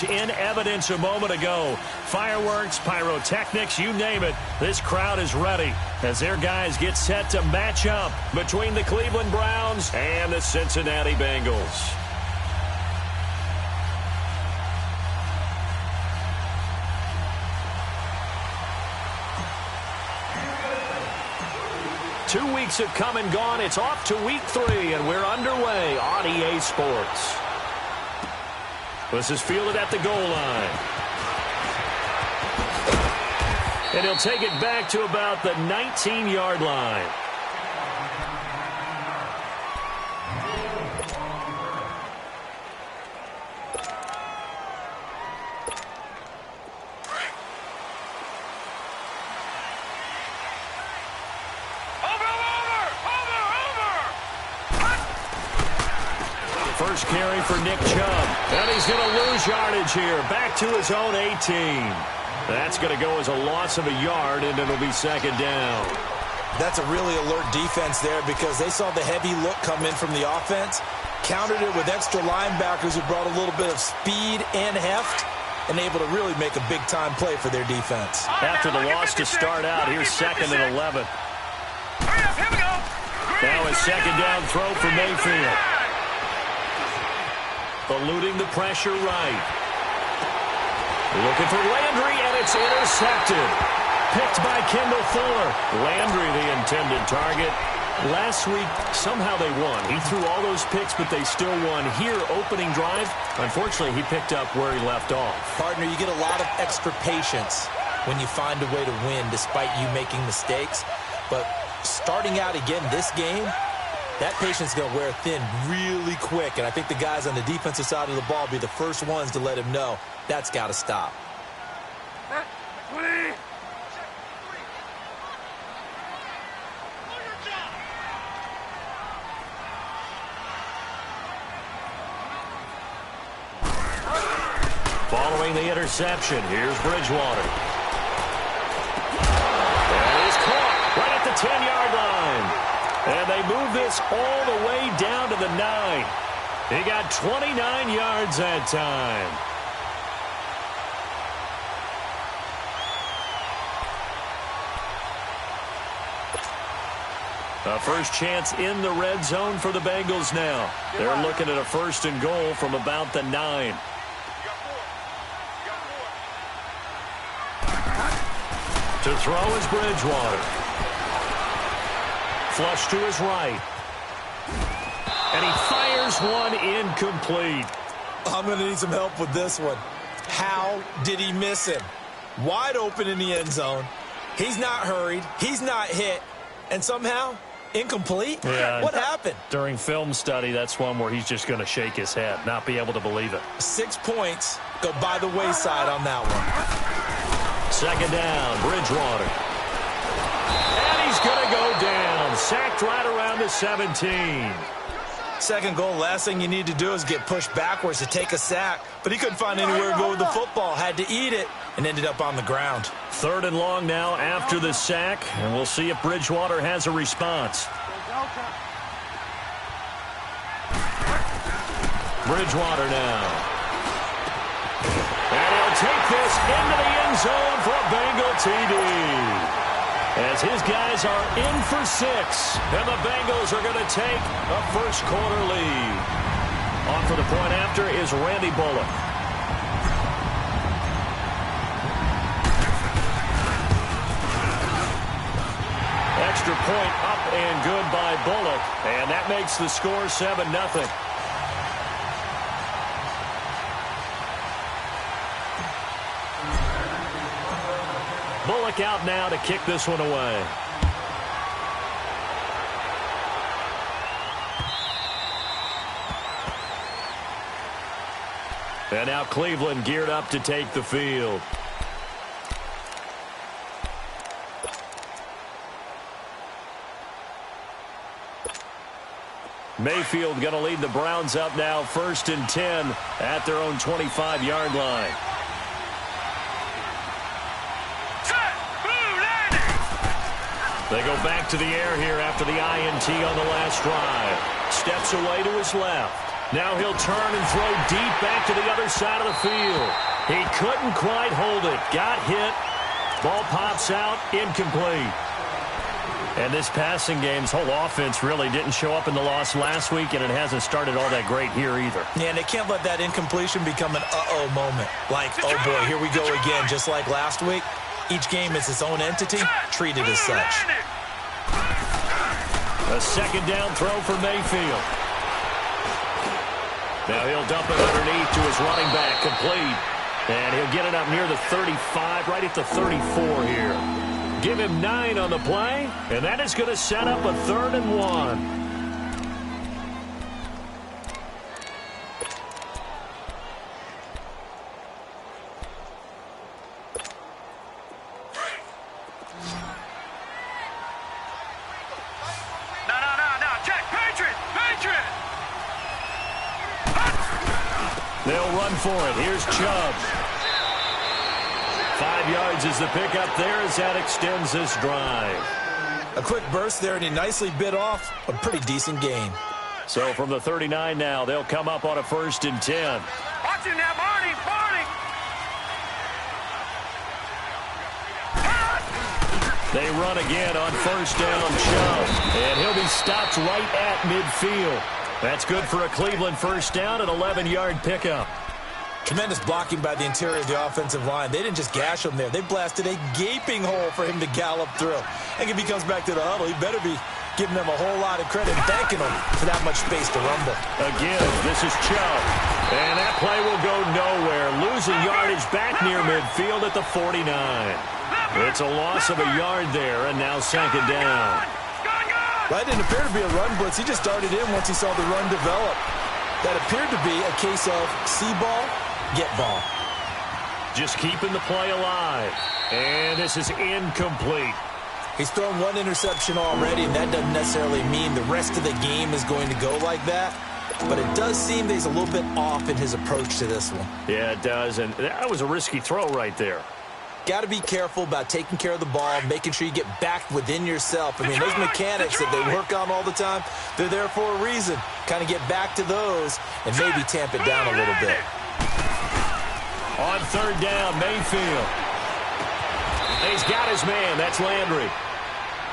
In evidence a moment ago. Fireworks, pyrotechnics, you name it. This crowd is ready as their guys get set to match up between the Cleveland Browns and the Cincinnati Bengals. Two weeks have come and gone. It's off to week 3, and we're underway on EA Sports. This is fielded at the goal line. And he'll take it back to about the 19-yard line. First carry for Nick Chubb. And he's going to lose yardage here. Back to his own 18. That's going to go as a loss of a yard, and it'll be second down. That's a really alert defense there because they saw the heavy look come in from the offense, countered it with extra linebackers who brought a little bit of speed and heft, and able to really make a big-time play for their defense. After the loss to start out, here's second and 11. Here we go. Now a second down throw for Mayfield. Eluding the pressure right. Looking for Landry, and it's intercepted. Picked by Kendall Fuller. Landry, the intended target. Last week, somehow they won. He threw all those picks, but they still won. Here, opening drive, unfortunately, he picked up where he left off. Partner, you get a lot of extra patience when you find a way to win despite you making mistakes. But starting out again this game, that patience is going to wear thin really quick, and I think the guys on the defensive side of the ball will be the first ones to let him know that's got to stop. Following the interception, here's Bridgewater. And he's caught right at the 10-yard line. And they move this all the way down to the 9. He got 29 yards that time. A first chance in the red zone for the Bengals now. They're looking at a first and goal from about the 9. To throw is Bridgewater. Flush to his right. And he fires one incomplete. I'm going to need some help with this one. How did he miss him? Wide open in the end zone. He's not hurried. He's not hit. And somehow, incomplete? Yeah, what happened? During film study, that's one where he's just going to shake his head, not be able to believe it. 6 points go by the wayside on that one. Second down, Bridgewater. And he's going to go down. Sacked right around the 17. Second goal, last thing you need to do is get pushed backwards to take a sack. But he couldn't find anywhere to go with the football. Had to eat it and ended up on the ground. Third and long now after the sack. And we'll see if Bridgewater has a response. Bridgewater now. And he'll take this into the end zone for a Bengal TD. As his guys are in for 6, and the Bengals are going to take a first-quarter lead. On for the point after is Randy Bullock. Extra point up and good by Bullock, and that makes the score 7-0. Bullock out now to kick this one away. And now Cleveland geared up to take the field. Mayfield going to lead the Browns up now, 1st and 10 at their own 25-yard line. They go back to the air here after the INT on the last drive. Steps away to his left. Now he'll turn and throw deep back to the other side of the field. He couldn't quite hold it. Got hit. Ball pops out. Incomplete. And this passing game's whole offense really didn't show up in the loss last week, and it hasn't started all that great here either. Yeah, and they can't let that incompletion become an uh-oh moment. Like, oh boy, here we go again, just like last week. Each game is its own entity, treated as such. A second down throw for Mayfield. Now he'll dump it underneath to his running back, complete. And he'll get it up near the 35, right at the 34 here. Give him 9 on the play, and that is going to set up a 3rd and 1. No. Check. Patriot. They'll run for it. Here's Chubb. 5 yards is the pickup there as that extends this drive. A quick burst there, and he nicely bit off a pretty decent gain. So from the 39 now, they'll come up on a 1st and 10. Watch him now, Barney. They run again on 1st down, Chubb. And he'll be stopped right at midfield. That's good for a Cleveland 1st down, an 11-yard pickup. Tremendous blocking by the interior of the offensive line. They didn't just gash him there. They blasted a gaping hole for him to gallop through. And if he comes back to the huddle, he better be giving them a whole lot of credit and thanking them for that much space to rumble. Again, this is Chubb. And that play will go nowhere. Losing yardage back near midfield at the 49. It's a loss of a yard there, and now 2nd down. That didn't appear to be a run blitz. He just darted in once he saw the run develop. That appeared to be a case of see ball, get ball. Just keeping the play alive. And this is incomplete. He's thrown 1 interception already, and that doesn't necessarily mean the rest of the game is going to go like that. But it does seem that he's a little bit off in his approach to this one. Yeah, it does. And that was a risky throw right there. Got to be careful about taking care of the ball, making sure you get back within yourself. I mean, those mechanics that they work on all the time, they're there for a reason. Kind of get back to those and maybe tamp it down a little bit. On 3rd down, Mayfield. He's got his man. That's Landry.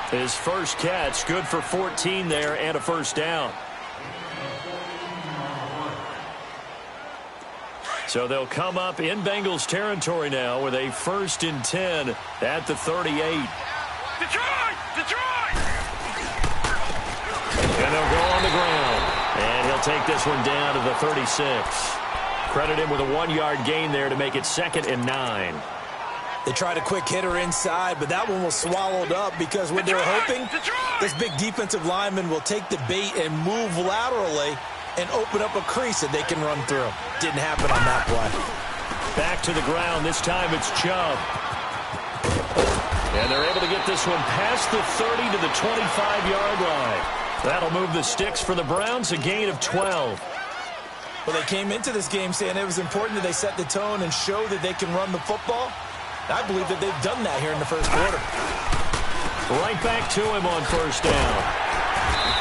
His first catch, good for 14 there and a 1st down. So they'll come up in Bengals territory now with a 1st and 10 at the 38. Detroit! And they'll go on the ground. And he'll take this one down to the 36. Credit him with a 1-yard gain there to make it 2nd and 9. They tried a quick hitter inside, but that one was swallowed up because what they were hoping, this big defensive lineman will take the bait and move laterally and open up a crease that they can run through. Didn't happen on that play. Back to the ground. This time it's Chubb. And they're able to get this one past the 30 to the 25-yard line. That'll move the sticks for the Browns, a gain of 12. Well, they came into this game saying it was important that they set the tone and show that they can run the football. I believe that they've done that here in the 1st quarter. Right back to him on 1st down.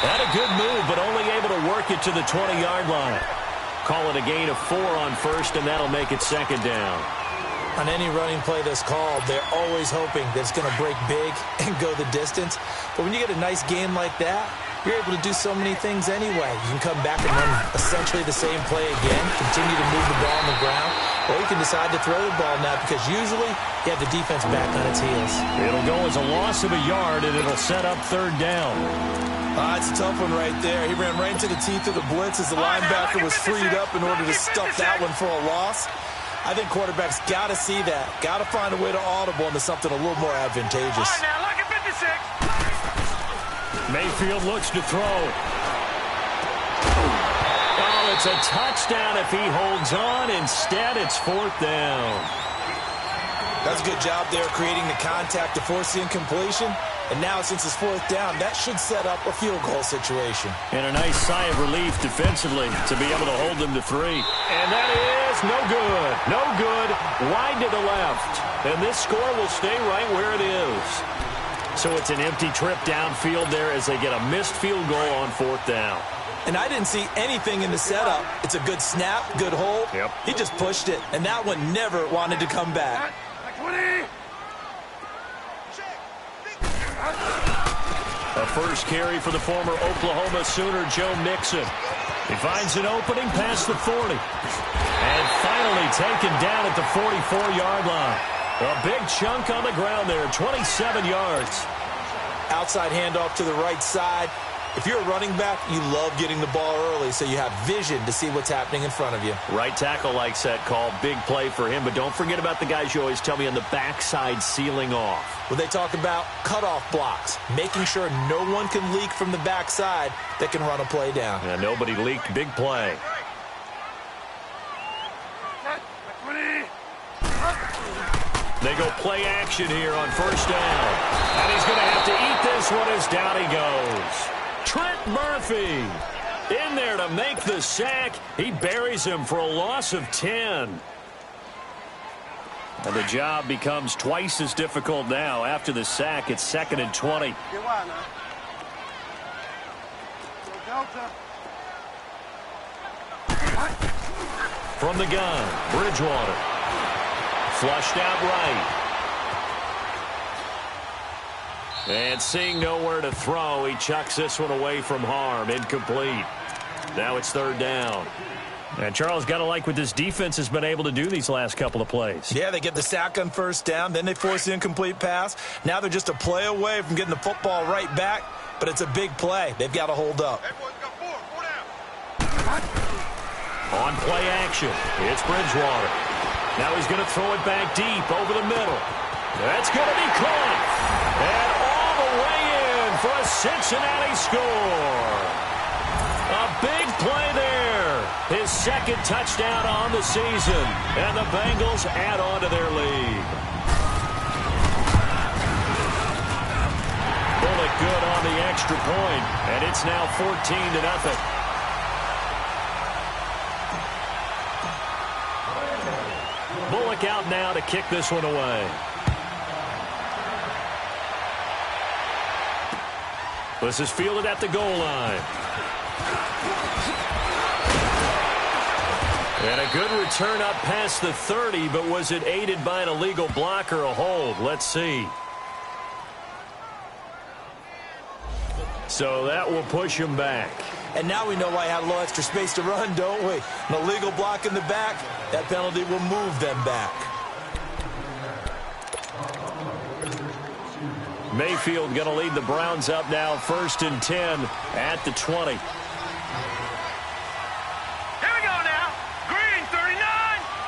Had a good move, but only able to work it to the 20-yard line. Call it a gain of 4 on 1st, and that'll make it 2nd down. On any running play that's called, they're always hoping that it's going to break big and go the distance. But when you get a nice game like that, you're able to do so many things anyway. You can come back and run essentially the same play again, continue to move the ball on the ground, or you can decide to throw the ball now because usually you have the defense back on its heels. It'll go as a loss of a yard, and it'll set up 3rd down. It's a tough one right there. He ran right into the teeth of the blitz as the linebacker was freed up in order to stuff that one for a loss. I think quarterbacks got to see that. Got to find a way to audible into something a little more advantageous. All right, now, look at 56. Mayfield looks to throw. Oh, it's a touchdown if he holds on. Instead, it's 4th down. That's a good job there creating the contact to force the incompletion. And now, since it's 4th down, that should set up a field goal situation. And a nice sigh of relief defensively to be able to hold them to 3. And that is no good. No good. Wide to the left. And this score will stay right where it is. So it's an empty trip downfield there as they get a missed field goal on 4th down. And I didn't see anything in the setup. It's a good snap, good hold. Yep. He just pushed it, and that one never wanted to come back. A first carry for the former Oklahoma Sooner, Joe Mixon. He finds an opening past the 40. And finally taken down at the 44-yard line. A big chunk on the ground there, 27 yards. Outside handoff to the right side. If you're a running back, you love getting the ball early so you have vision to see what's happening in front of you. Right tackle likes that call. Big play for him. But don't forget about the guys you always tell me on the backside sealing off. Well, they talk about cutoff blocks, making sure no one can leak from the backside that can run a play down. Yeah, nobody leaked. Big play. They go play action here on first down. And he's going to have to eat this one as down he goes. Trent Murphy in there to make the sack. He buries him for a loss of 10. And the job becomes twice as difficult now. After the sack, it's 2nd and 20. From the gun, Bridgewater. Flushed out right. And seeing nowhere to throw, he chucks this one away from harm. Incomplete. Now it's 3rd down. And Charles, got to like what this defense has been able to do these last couple of plays. Yeah, they get the sack on first down, then they force the incomplete pass. Now they're just a play away from getting the football right back, but it's a big play. They've got to hold up. On play action, it's Bridgewater. Now he's going to throw it back deep over the middle. That's going to be caught. And all the way in for a Cincinnati score. A big play there. His 2nd touchdown on the season. And the Bengals add on to their lead. Bullock good on the extra point. And it's now 14-0. Bullock out now to kick this one away. This is fielded at the goal line. And a good return up past the 30, but was it aided by an illegal block or a hold? Let's see. So that will push him back. And now we know why he had a little extra space to run, don't we? An illegal block in the back, that penalty will move them back. Mayfield going to lead the Browns up now, 1st and 10 at the 20. Here we go now. Green 39.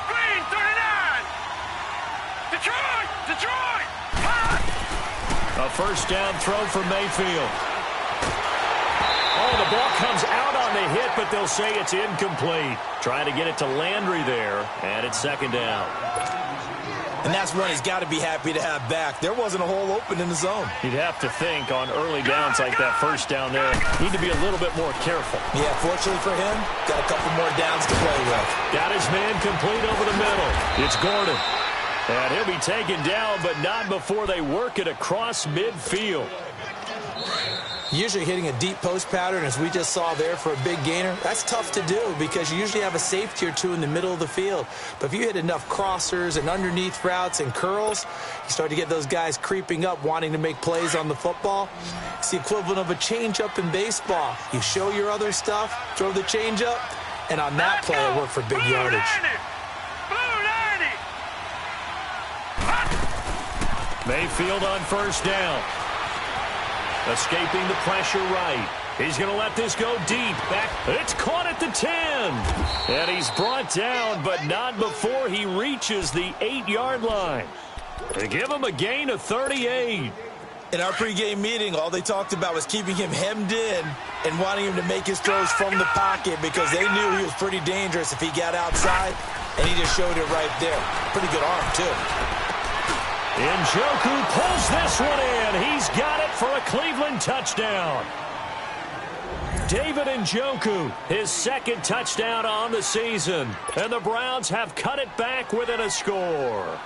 Green 39. Detroit. Detroit. A first down throw for Mayfield. Oh, the ball comes out on the hit, but they'll say it's incomplete. Trying to get it to Landry there, and it's 2nd down. And that's one he's got to be happy to have back. There wasn't a hole open in the zone. You'd have to think on early downs like that first down there, need to be a little bit more careful. Yeah, fortunately for him, got a couple more downs to play with. Got his man complete over the middle. It's Gordon. And he'll be taken down, but not before they work it across midfield. Usually hitting a deep post pattern, as we just saw there for a big gainer, that's tough to do because you usually have a safety or two in the middle of the field. But if you hit enough crossers and underneath routes and curls, you start to get those guys creeping up, wanting to make plays on the football. It's the equivalent of a changeup in baseball. You show your other stuff, throw the changeup, and on that play, it worked for big yardage. Mayfield on first down. Escaping the pressure right. He's going to let this go deep. Back. It's caught at the 10. And he's brought down, but not before he reaches the 8-yard line. They give him a gain of 38. In our pregame meeting, all they talked about was keeping him hemmed in and wanting him to make his throws from the pocket because they knew he was pretty dangerous if he got outside, and he just showed it right there. Pretty good arm, too. Njoku pulls this one in. He's got it for a Cleveland touchdown. David Njoku, his 2nd touchdown on the season. And the Browns have cut it back within a score.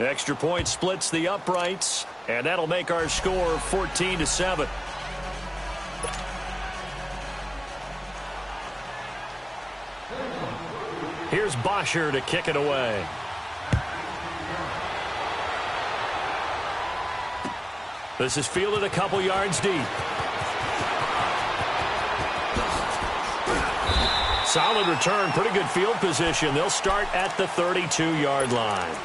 Extra point splits the uprights, and that'll make our score 14-7. Here's Bosher to kick it away. This is fielded a couple yards deep. Solid return, pretty good field position. They'll start at the 32-yard line.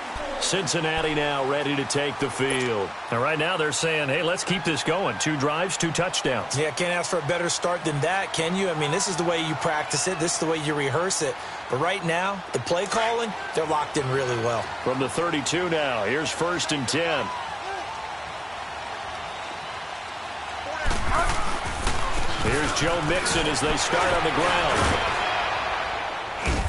Cincinnati now ready to take the field. And right now they're saying, hey, let's keep this going. 2 drives, 2 touchdowns. Yeah, can't ask for a better start than that, can you? I mean, this is the way you practice it. This is the way you rehearse it. But right now, the play calling, they're locked in really well. From the 32 now, here's 1st and 10. Here's Joe Mixon as they start on the ground.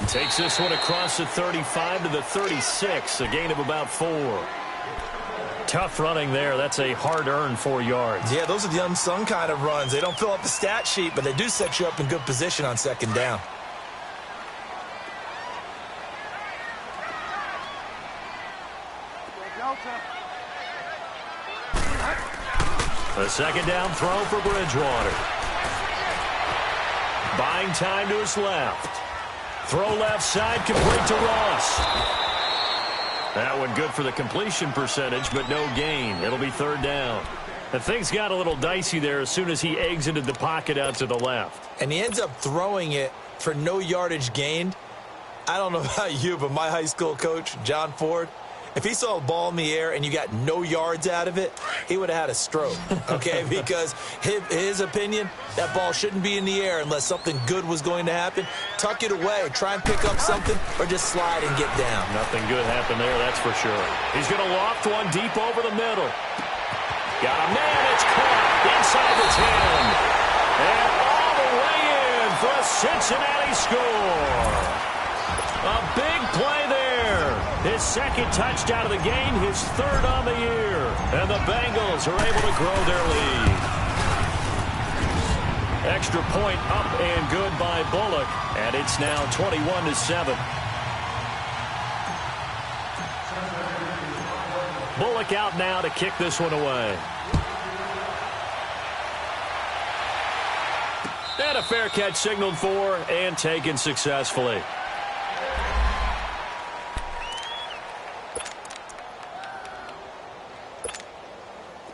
Takes this one across the 35 to the 36, a gain of about 4. Tough running there. That's a hard-earned 4 yards. Yeah, those are the unsung kind of runs. They don't fill up the stat sheet, but they do set you up in good position on 2nd down. A 2nd down throw for Bridgewater. Buying time to his left. Throw left side, complete to Ross. That one good for the completion percentage, but no gain. It'll be 3rd down. And things got a little dicey there as soon as he exited the pocket out to the left. And he ends up throwing it for no yardage gained. I don't know about you, but my high school coach, John Ford, if he saw a ball in the air and you got no yards out of it, he would have had a stroke, okay? Because his opinion, that ball shouldn't be in the air unless something good was going to happen. Tuck it away, try and pick up something, or just slide and get down. Nothing good happened there, that's for sure. He's going to loft one deep over the middle. Got a man, it's caught inside the 10. And all the way in for a Cincinnati score. A big play there. His 2nd touchdown of the game, his 3rd on the year. And the Bengals are able to grow their lead. Extra point up and good by Bullock. And it's now 21-7. Bullock out now to kick this one away. And a fair catch signaled for and taken successfully.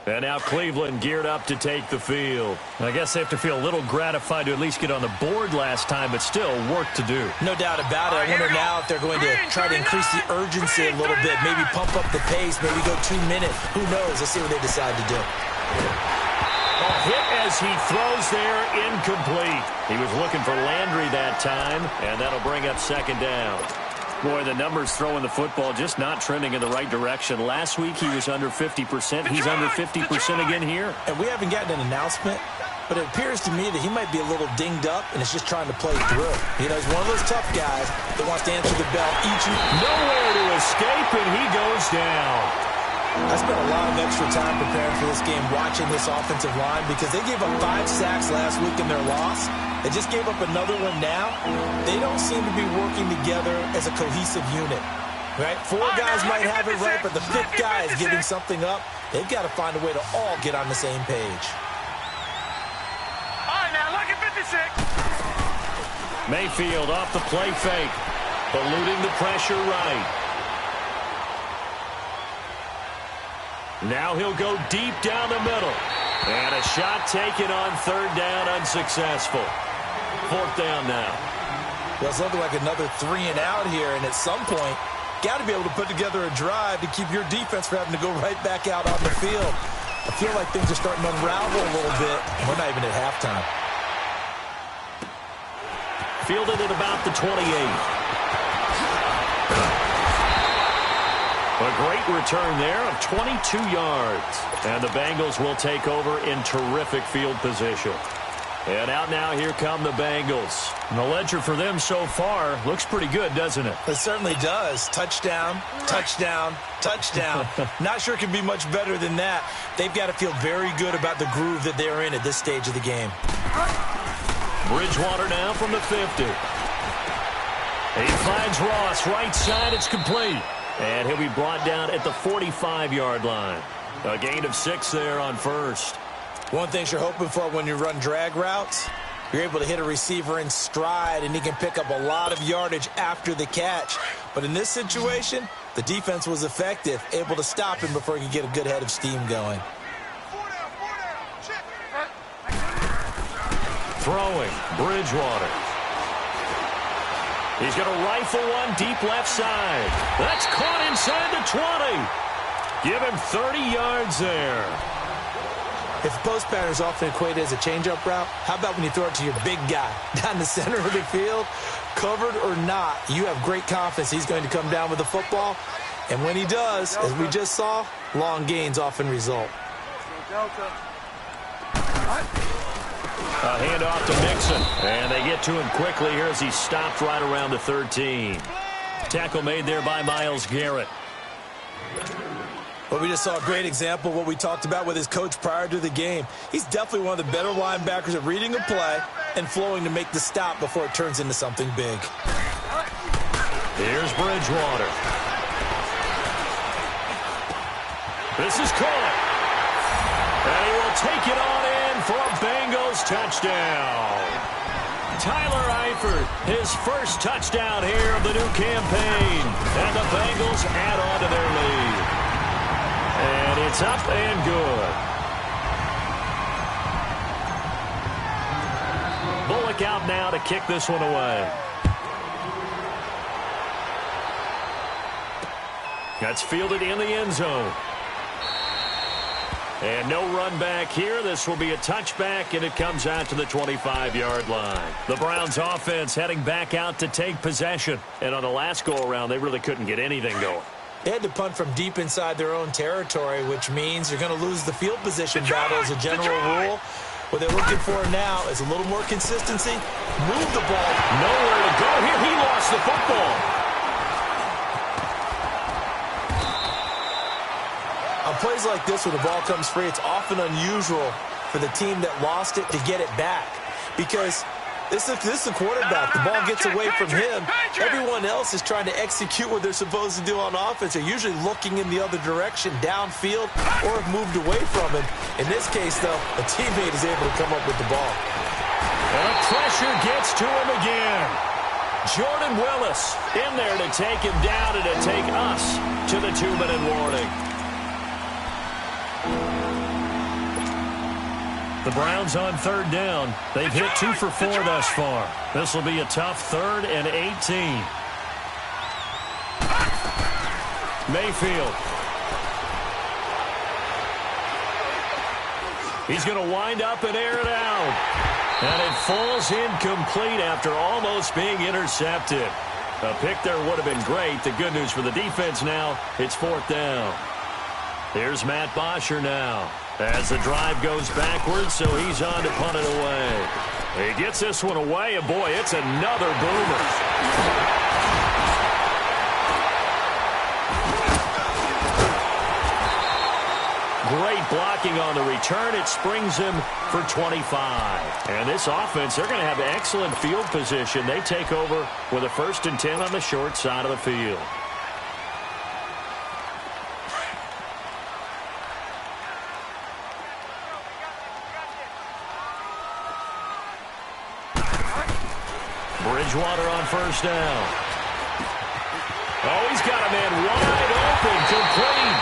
And now Cleveland geared up to take the field. I guess they have to feel a little gratified to at least get on the board last time, but still work to do. No doubt about it. I wonder now if they're going to try to increase the urgency a little bit, maybe pump up the pace, maybe go 2 minutes. Who knows? Let's see what they decide to do. A hit as he throws there, incomplete. He was looking for Landry that time, and that'll bring up 2nd down. Boy, the numbers throwing the football just not trending in the right direction. Last week he was under 50%. He's under 50% again here. And we haven't gotten an announcement, but it appears to me that he might be a little dinged up and is just trying to play through. You know, he's one of those tough guys that wants to answer the bell each and nowhere to escape, and he goes down. I spent a lot of extra time preparing for this game, watching this offensive line, because they gave up 5 sacks last week in their loss. They just gave up another one now. They don't seem to be working together as a cohesive unit. Right? 4 guys might have it right, but the 5th guy is giving something up. They've got to find a way to all get on the same page. All right, now look at 56. Mayfield off the play fake, eluding the pressure right. Now he'll go deep down the middle. And a shot taken on 3rd down, unsuccessful. 4th down now. Well, it's looking like another 3 and out here, and at some point, got to be able to put together a drive to keep your defense from having to go right back out on the field. I feel like things are starting to unravel a little bit. We're not even at halftime. Fielded at about the 28. A great return there of 22 yards. And the Bengals will take over in terrific field position. And out now, here come the Bengals. And the ledger for them so far looks pretty good, doesn't it? It certainly does. Touchdown, touchdown, touchdown. Not sure it can be much better than that. They've got to feel very good about the groove that they're in at this stage of the game. Bridgewater now from the 50. He finds Ross, right side, it's complete. And he'll be brought down at the 45-yard line. A gain of 6 there on first. One thing you're hoping for when you run drag routes, you're able to hit a receiver in stride, and he can pick up a lot of yardage after the catch. But in this situation, the defense was effective, able to stop him before he could get a good head of steam going. Throwing, Bridgewater. He's going to rifle one deep left side. That's caught inside the 20. Give him 30 yards there. If post pattern is often equated as a change-up route, how about when you throw it to your big guy down the center of the field? Covered or not, you have great confidence he's going to come down with the football. And when he does, as we just saw, long gains often result. A handoff to Mixon, and they get to him quickly here as he's stopped right around the 13. Tackle made there by Myles Garrett. Well, we just saw a great example of what we talked about with his coach prior to the game. He's definitely one of the better linebackers at reading a play and flowing to make the stop before it turns into something big. Here's Bridgewater. This is caught. And he will take it on in for a Bengals touchdown. Tyler Eifert, his first touchdown here of the new campaign. And the Bengals add on to their lead. And it's up and good. Bullock out now to kick this one away. That's fielded in the end zone. And no run back here. This will be a touchback, and it comes out to the 25-yard line. The Browns offense heading back out to take possession. And on the last go-around, they really couldn't get anything going. They had to punt from deep inside their own territory, which means you're going to lose the field position battle as a general rule. What they're looking for now is a little more consistency. Move the ball. Nowhere to go here. He lost the football. On plays like this, when the ball comes free, it's often unusual for the team that lost it to get it back. Because this is the quarterback. The ball gets away from him. Everyone else is trying to execute what they're supposed to do on offense. They're usually looking in the other direction, downfield, or have moved away from him. In this case, though, a teammate is able to come up with the ball. And the pressure gets to him again. Jordan Willis in there to take him down and to take us to the 2-minute warning. The Browns on third down. They've hit 2 for 4 thus far. This will be a tough 3rd and 18. Mayfield. He's going to wind up and air it out. And it falls incomplete after almost being intercepted. A pick there would have been great. The good news for the defense now, it's 4th down. Here's Matt Bosher now. As the drive goes backwards, so he's on to punt it away. He gets this one away, and boy, it's another boomer. Great blocking on the return. It springs him for 25. And this offense, they're going to have excellent field position. They take over with a 1st and 10 on the short side of the field. Bridgewater on 1st down. Oh, he's got a man wide open, complete.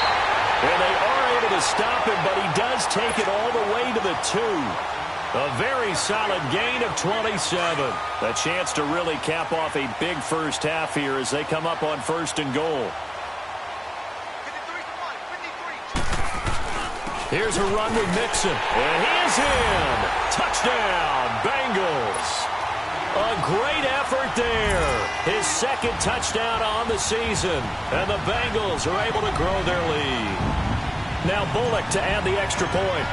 And they are able to stop him, but he does take it all the way to the 2. A very solid gain of 27. A chance to really cap off a big first half here as they come up on 1st and goal. Here's a run with Mixon. And he is in. Touchdown, Bengals. A great effort there. His 2nd touchdown on the season. And the Bengals are able to grow their lead. Now Bullock to add the extra point.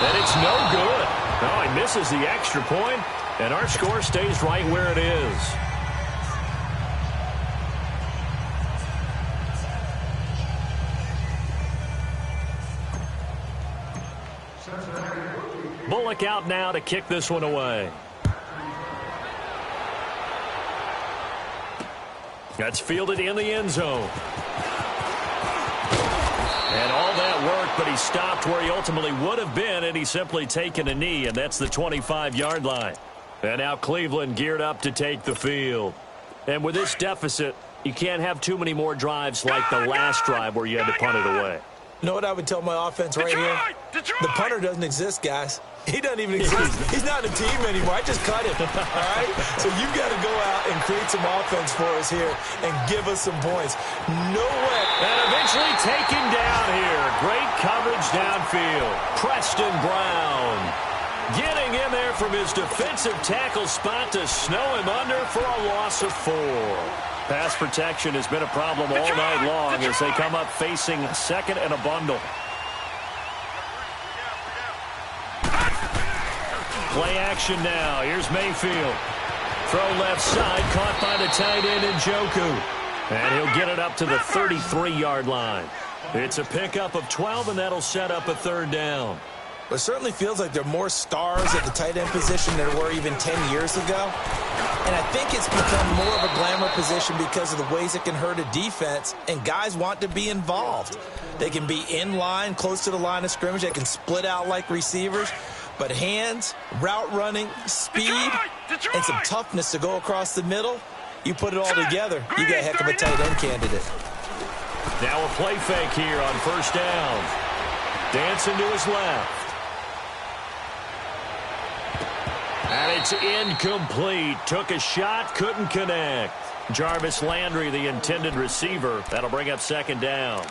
And it's no good. Oh, he misses the extra point, and our score stays right where it is. Bullock out now to kick this one away. That's fielded in the end zone. And all that worked, but he stopped where he ultimately would have been, and he's simply taken a knee, and that's the 25-yard line. And now Cleveland geared up to take the field. And with this deficit, you can't have too many more drives like the last drive where you had to punt it away. You know what I would tell my offense right here? The punter doesn't exist, guys. He doesn't even exist. He's not a team anymore. I just cut him, all right? So you've got to go out and create some offense for us here and give us some points. No way. And eventually taken down here. Great coverage downfield. Preston Brown getting in there from his defensive tackle spot to snow him under for a loss of 4. Pass protection has been a problem all night long as they come up facing second and a bundle. Play action now. Here's Mayfield. Throw left side, caught by the tight end Njoku. And he'll get it up to the 33-yard line. It's a pickup of 12, and that'll set up a 3rd down. It certainly feels like there are more stars at the tight end position than there were even 10 years ago. And I think it's become more of a glamour position because of the ways it can hurt a defense, and guys want to be involved. They can be in line, close to the line of scrimmage. They can split out like receivers. But hands, route running, speed, and some toughness to go across the middle, you put it all together, you got a heck of a tight end candidate. Now a play fake here on 1st down. Dancing to his left. And it's incomplete. Took a shot, couldn't connect. Jarvis Landry, the intended receiver. That'll bring up 2nd down.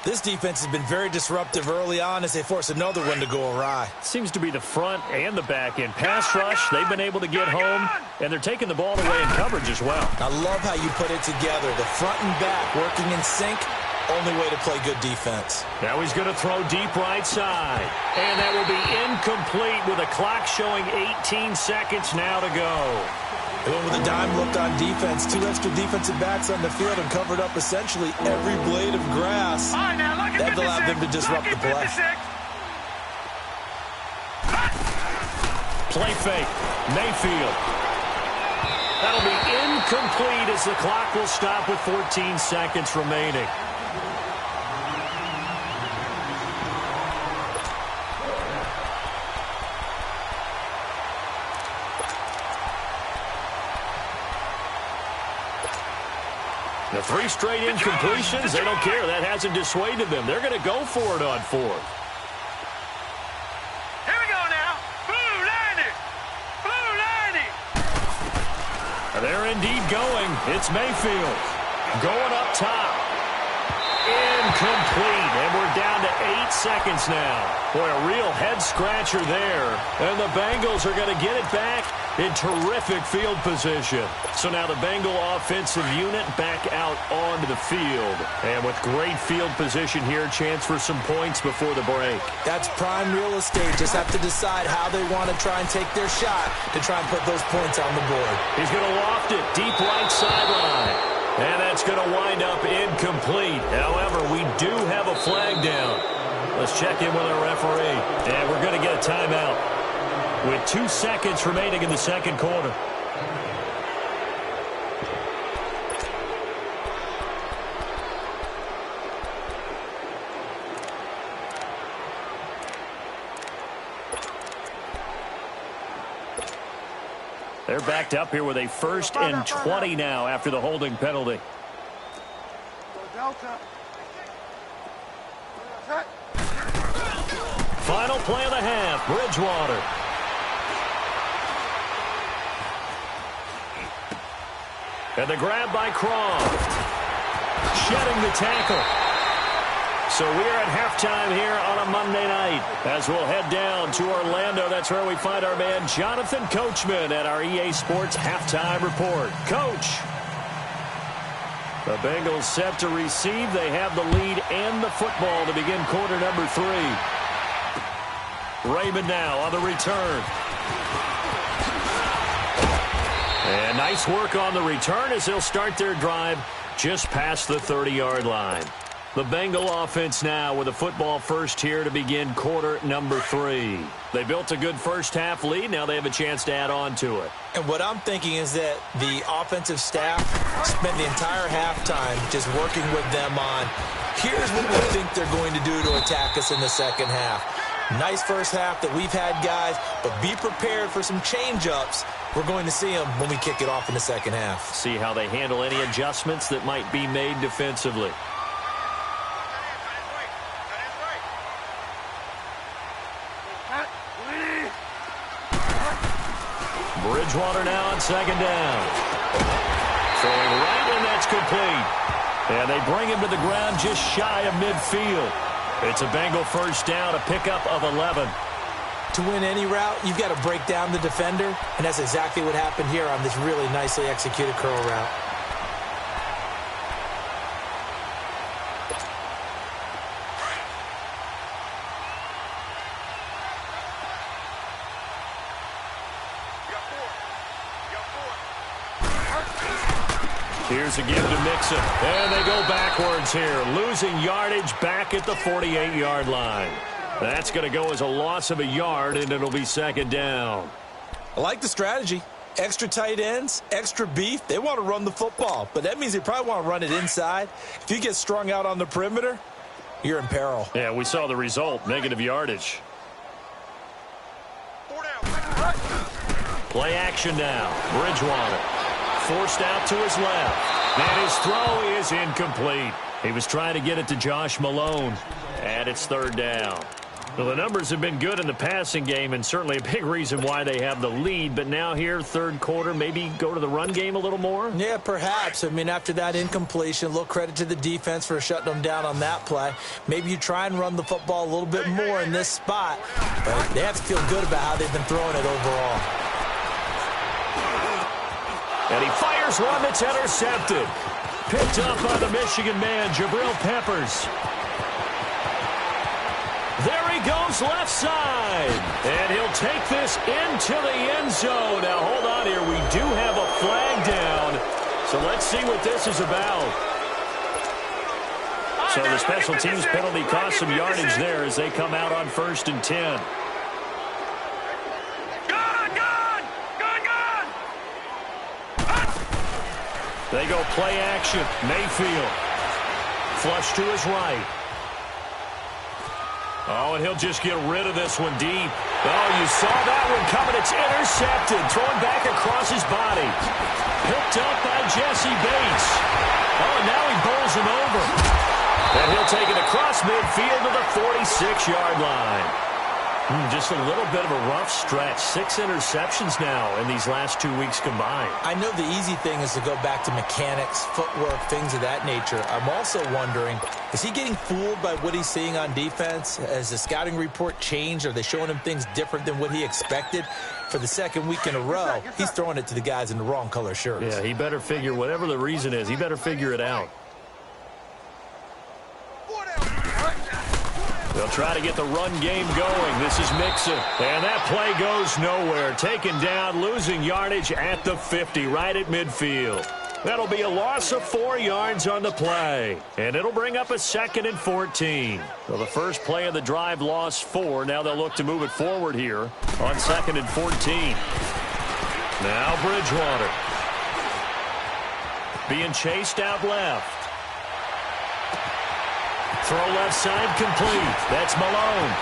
This defense has been very disruptive early on as they force another one to go awry. Seems to be the front and the back end. Pass rush, they've been able to get home, and they're taking the ball away in coverage as well. I love how you put it together. The front and back working in sync, only way to play good defense. Now he's going to throw deep right side. And that will be incomplete with a clock showing 18 seconds now to go. They went with a dime look on defense. 2 extra defensive backs on the field and covered up essentially every blade of grass. That allowed them to disrupt the play. Play fake. Mayfield. That'll be incomplete as the clock will stop with 14 seconds remaining. The 3 straight incompletions, they don't care. That hasn't dissuaded them. They're going to go for it on 4th. Here we go now. Blue 90. Blue 90. They're indeed going. It's Mayfield. Going up top. Incomplete. And we're down to 8 seconds now. Boy, a real head-scratcher there. And the Bengals are going to get it back in terrific field position. So now the Bengal offensive unit back out onto the field. And with great field position here, chance for some points before the break. That's prime real estate. Just have to decide how they want to try and take their shot to try and put those points on the board. He's going to loft it deep right sideline. And that's going to wind up incomplete. However, we do have a flag down. Let's check in with our referee. And we're going to get a timeout with 2 seconds remaining in the 2nd quarter. They're backed up here with a 1st and 20 now after the holding penalty. Final play of the half, Bridgewater. And the grab by Croft. Shedding the tackle. So we're at halftime here on a Monday night as we'll head down to Orlando. That's where we find our man Jonathan Coachman at our EA Sports Halftime Report. Coach. The Bengals set to receive. They have the lead and the football to begin quarter number 3. Raymond now on the return. And nice work on the return as they'll start their drive just past the 30-yard line. The Bengal offense now with a football first here to begin quarter number 3. They built a good first-half lead. Now they have a chance to add on to it. And what I'm thinking is that the offensive staff spent the entire halftime just working with them on, here's what we think they're going to do to attack us in the second half. Nice first half that we've had, guys, but be prepared for some change-ups. We're going to see them when we kick it off in the second half. See how they handle any adjustments that might be made defensively. Bridgewater now on second down. Throwing right, and that's complete. And they bring him to the ground just shy of midfield. It's a Bengal first down, a pickup of 11. To win any route, you've got to break down the defender, and that's exactly what happened here on this really nicely executed curl route. Here's a give to Mixon. And they go backwards here, losing yardage back at the 48-yard line. That's going to go as a loss of a yard, and it'll be second down. I like the strategy. Extra tight ends, extra beef. They want to run the football, but that means they probably want to run it inside. If you get strung out on the perimeter, you're in peril. Yeah, we saw the result, negative yardage. Play action now. Bridgewater forced out to his left. And his throw is incomplete. He was trying to get it to Josh Malone. And it's third down. Well, the numbers have been good in the passing game and certainly a big reason why they have the lead. But now here, third quarter, maybe go to the run game a little more? Yeah, perhaps. I mean, after that incompletion, a little credit to the defense for shutting them down on that play. Maybe you try and run the football a little bit more in this spot. But they have to feel good about how they've been throwing it overall. And he fires one that's intercepted. Picked up by the Michigan man, Jabril Peppers. There he goes left side. And he'll take this into the end zone. Now, hold on here. We do have a flag down. So let's see what this is about. So the special teams penalty cost some yardage there as they come out on 1st and 10. They go play action. Mayfield. Flush to his right. Oh, and he'll just get rid of this one deep. Oh, you saw that one coming. It's intercepted. Thrown back across his body. Picked up by Jesse Bates. Oh, and now he bowls him over. And he'll take it across midfield to the 46-yard line. Just a little bit of a rough stretch. 6 interceptions now in these last 2 weeks combined. I know the easy thing is to go back to mechanics, footwork, things of that nature. I'm also wondering, is he getting fooled by what he's seeing on defense? Has the scouting report changed? Are they showing him things different than what he expected? For the second week in a row, he's throwing it to the guys in the wrong color shirts. Yeah, he better figure, whatever the reason is, he better figure it out. They'll try to get the run game going. This is Mixon. And that play goes nowhere. Taken down, losing yardage at the 50, right at midfield. That'll be a loss of 4 yards on the play. And it'll bring up a 2nd and 14. Well, the first play of the drive lost 4. Now they'll look to move it forward here on 2nd and 14. Now Bridgewater. Being chased out left. Throw left side complete. That's Malone.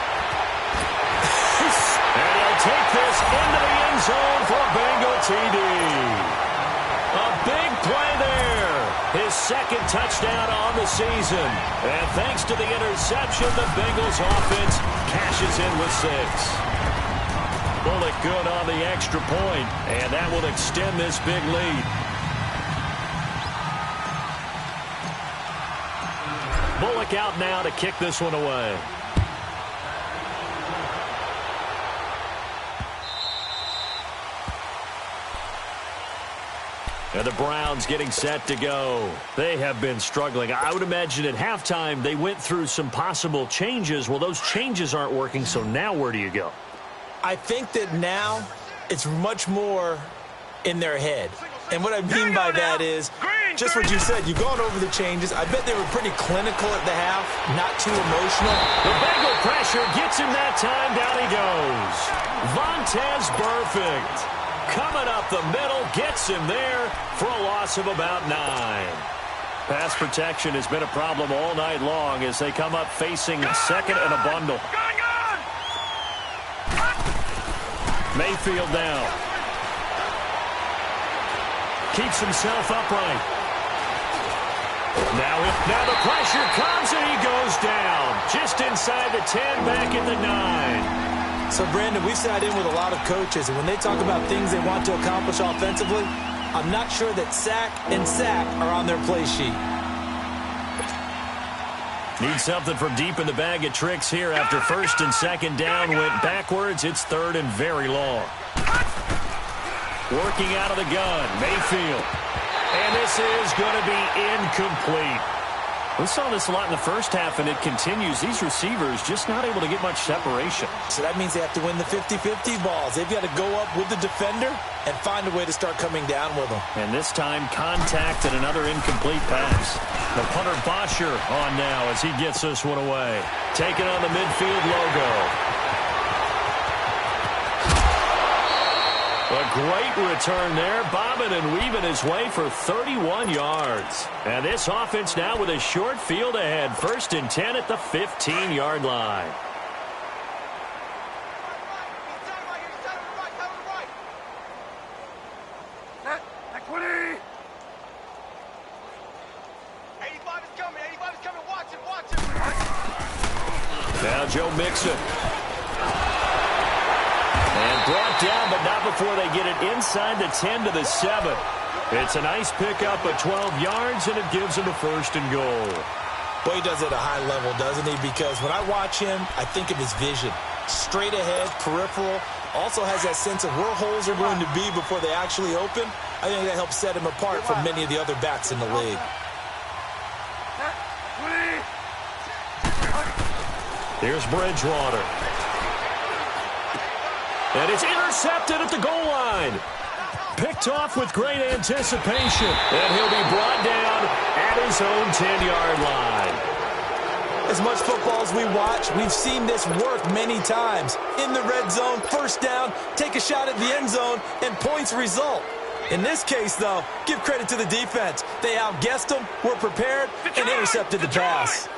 And he'll take this into the end zone for a Bengal TD. A big play there. His 2nd touchdown on the season. And thanks to the interception, the Bengals offense cashes in with 6. Bullock good on the extra point, and that will extend this big lead. Bullock out now to kick this one away. And the Browns getting set to go. They have been struggling. I would imagine at halftime they went through some possible changes. Well, those changes aren't working, so now where do you go? I think that now it's much more in their head. And what I mean by that is Just what you said. You've gone over the changes. I bet they were pretty clinical at the half, not too emotional. The Bengal pressure gets him that time. Down he goes. Vontez Burfict coming up the middle, gets him there for a loss of about 9. Pass protection has been a problem all night long as they come up facing second and a bundle. Mayfield now. Keeps himself upright. Now the pressure comes and he goes down. Just inside the 10, back at the 9. So, Brandon, we sat in with a lot of coaches, and when they talk about things they want to accomplish offensively, I'm not sure that sack and sack are on their play sheet. Need something from deep in the bag of tricks here after first and second down went backwards. It's third and very long. Working out of the gun, Mayfield. And this is going to be incomplete. We saw this a lot in the first half, and it continues. These receivers just not able to get much separation. So that means they have to win the 50-50 balls. They've got to go up with the defender and find a way to start coming down with them. And this time, contact and another incomplete pass. The punter Bosher on now as he gets this one away. Taking on the midfield logo. A great return there, bobbing and weaving his way for 31 yards. And this offense now with a short field ahead. First and 10 at the 15-yard line. Now Joe Mixon. And brought down, but not before they get it inside the 10 to the 7. It's a nice pickup of 12 yards, and it gives him a first and goal. Well, he does it at a high level, doesn't he? Because when I watch him, I think of his vision. Straight ahead, peripheral. Also has that sense of where holes are going to be before they actually open. I think that helps set him apart from many of the other backs in the league. Here's Bridgewater. And it's intercepted at the goal line. Picked off with great anticipation. And he'll be brought down at his own 10-yard line. As much football as we watch, we've seen this work many times. In the red zone, first down, take a shot at the end zone, and points result. In this case, though, give credit to the defense. They outguessed them, were prepared, and intercepted the pass.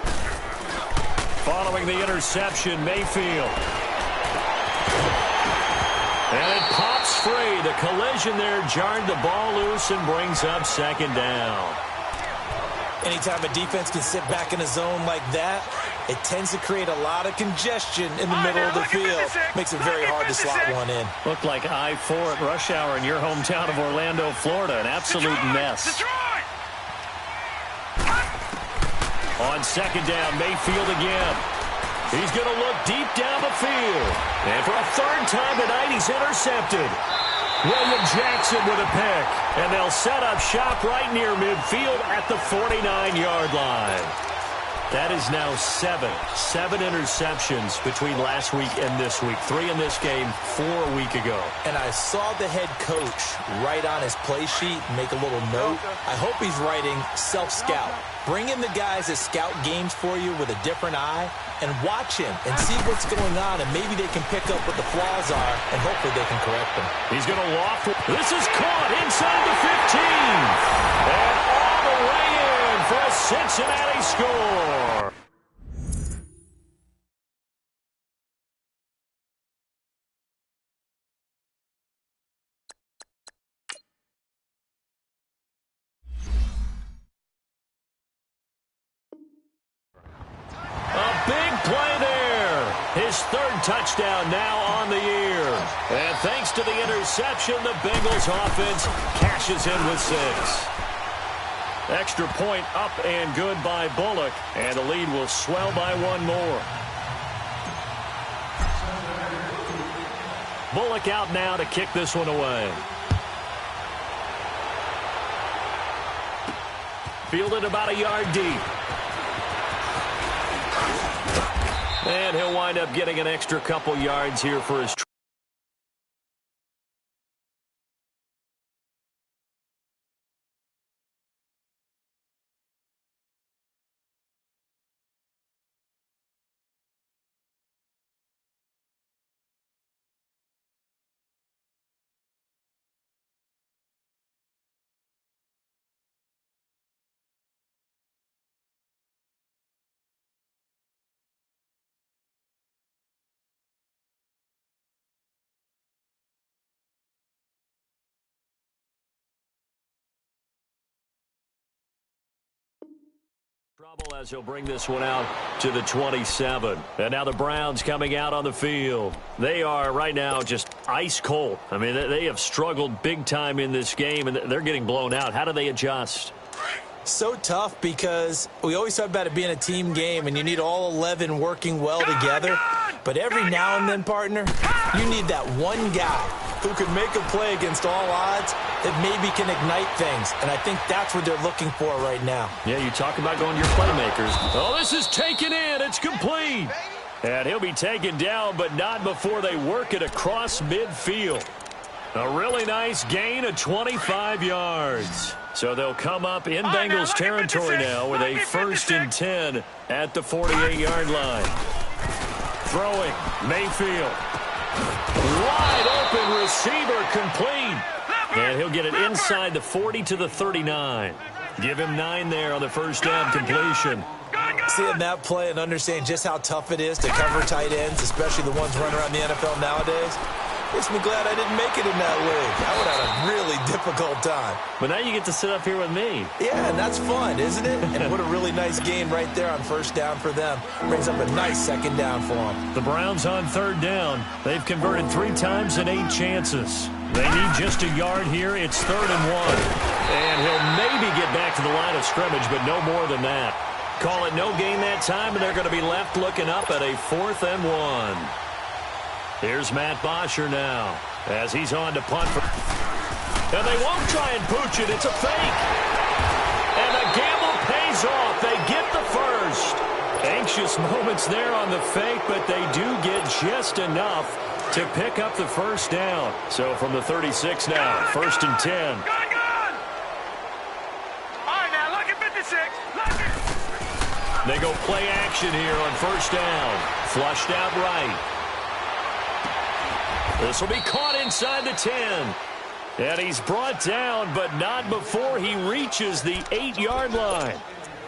Following the interception, Mayfield. And it pops free. The collision there jarred the ball loose and brings up second down. Anytime a defense can sit back in a zone like that, it tends to create a lot of congestion in the middle of the field. Makes it very hard to slot one in. Looked like I-4 at rush hour in your hometown of Orlando, Florida. An absolute mess. On second down, Mayfield again. He's going to look deep down the field. And for a third time tonight, he's intercepted. William Jackson with a pick. And they'll set up shop right near midfield at the 49-yard line. That is now 7 interceptions between last week and this week. 3 in this game, 4 a week ago. And I saw the head coach write on his play sheet, make a little note. I hope he's writing self-scout. Bring in the guys that scout games for you with a different eye and watch him and see what's going on, and maybe they can pick up what the flaws are, and hopefully they can correct them. He's going to loft. This is caught inside the 15. And all the way in for a Cincinnati score. His third touchdown now on the year. And thanks to the interception, the Bengals offense cashes in with 6. Extra point up and good by Bullock. And the lead will swell by 1 more. Bullock out now to kick this one away. Fielded about a yard deep. And he'll wind up getting an extra couple yards here for his Trouble as he'll bring this one out to the 27. And now the Browns coming out on the field. They are right now just ice cold. I mean, they have struggled big time in this game, and they're getting blown out. How do they adjust? So tough because we always talk about it being a team game, and you need all 11 working well together. But every now and then, partner, you need that one guy who can make a play against all odds that maybe can ignite things. And I think that's what they're looking for right now. Yeah, you talk about going to your playmakers. Oh, this is taken in. It's complete. And he'll be taken down, but not before they work it across midfield. A really nice gain of 25 yards. So they'll come up in Bengals territory now with a 1st and 10 at the 48-yard line. Throwing, Mayfield. Wide open receiver, complete. And he'll get it inside the 40 to the 39. Give him 9 there on the first down completion. Seeing that play and understanding just how tough it is to cover tight ends, especially the ones running around the NFL nowadays, makes me glad I didn't make it in that league. I would have had a really difficult time. But now you get to sit up here with me. Yeah, and that's fun, isn't it? And what a really nice game right there on first down for them. Brings up a nice second down for them. The Browns on 3rd down. They've converted 3 times in 8 chances. They need just a yard here. It's 3rd and 1. And he'll maybe get back to the line of scrimmage, but no more than that. Call it no gain that time, and they're going to be left looking up at a 4th and 1. Here's Matt Bosher now as he's on to punt. And they won't try and pooch it. It's a fake. And the gamble pays off. They get the first. Anxious moments there on the fake, but they do get just enough to pick up the first down. So from the 36 now, 1st and 10. Gun! All right, now, look at 56. Look it. They go play action here on 1st down. Flushed out right. This will be caught inside the 10. And he's brought down, but not before he reaches the 8-yard line.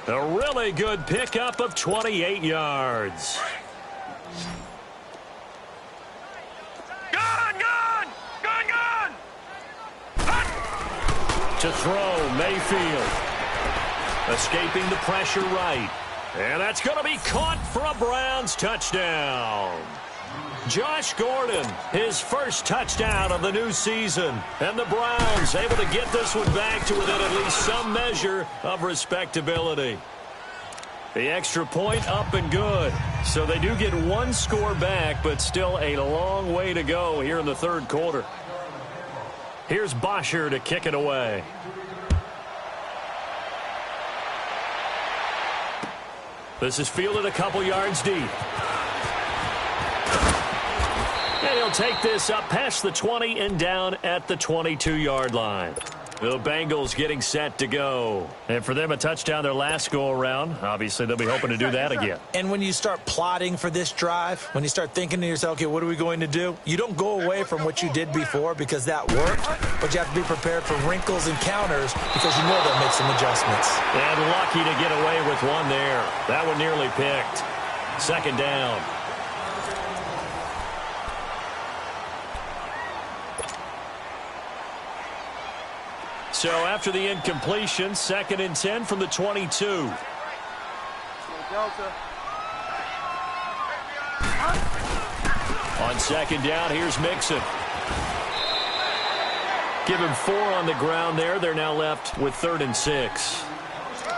A really good pickup of 28 yards. Gun! To throw, Mayfield. Escaping the pressure right. And that's going to be caught for a Browns touchdown. Josh Gordon, his first touchdown of the new season. And the Browns able to get this one back to within at least some measure of respectability. The extra point up and good. So they do get 1 score back, but still a long way to go here in the 3rd quarter. Here's Bosher to kick it away. This is fielded a couple yards deep. And he'll take this up past the 20 and down at the 22-yard line. The Bengals getting set to go. And for them, a touchdown their last go-around. Obviously, they'll be hoping to do that again. And when you start plotting for this drive, when you start thinking to yourself, okay, what are we going to do? You don't go away from what you did before because that worked, but you have to be prepared for wrinkles and counters because you know they'll make some adjustments. And lucky to get away with one there. That one nearly picked. 2nd down. So after the incompletion, 2nd and 10 from the 22. On 2nd down, here's Mixon. Give him 4 on the ground there. They're now left with 3rd and 6.